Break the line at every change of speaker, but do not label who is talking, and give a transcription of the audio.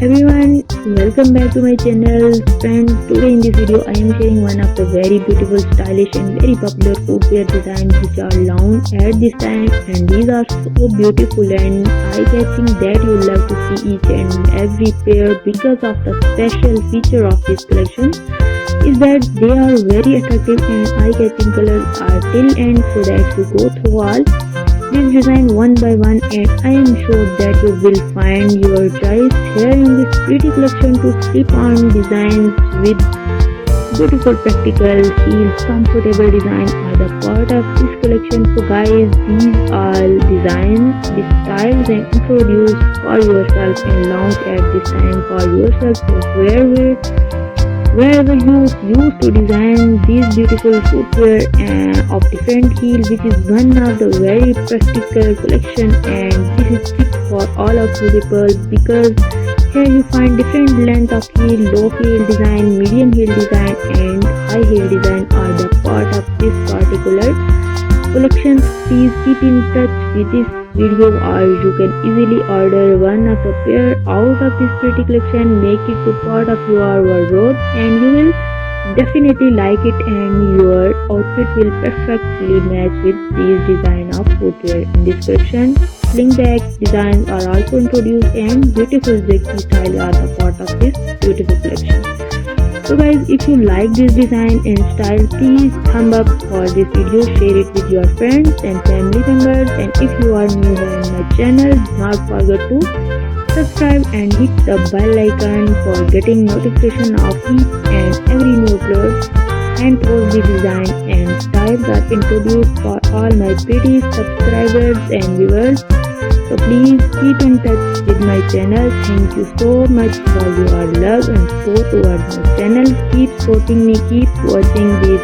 Everyone, welcome back to my channel. Friends, today in this video I am sharing one of the very beautiful, stylish and very popular footwear designs which are launched at this time, and these are so beautiful and eye-catching that you love to see each and every pair, because of the special feature of this collection is that they are very attractive and eye-catching. Colors are till end so that you go through all this design one by one, and I am sure that you will find your choice here in this pretty collection to slip on designs with beautiful practical heels. Comfortable design are the part of this collection. So guys, these are designs, the styles and introduced for yourself and launch at this time for yourself. So wherever you used to design these beautiful footwear of different heel, which is one of the very practical collection, and this is fit for all of you people, because here you find different length of heel, low heel design, medium heel design and high heel design are the part of this particular collection. Please keep in touch with this video, or you can easily order one of the pair out of this pretty collection, make it to part of your wardrobe, and you will definitely like it and your outfit will perfectly match with these design of footwear. In this collection, sling back designs are also introduced and beautiful zigzag style are the part of this beautiful collection. So guys, if you like this design and style, please thumb up for this video, share it with your friends and family members, and if you are new here in my channel, do not forget to subscribe and hit the bell icon for getting notification of each and every new upload and post. The design and styles are introduced for all my pretty subscribers and viewers. So please keep in touch with my channel. Thank you so much for your love and support towards my channel. Keep supporting me, keep watching this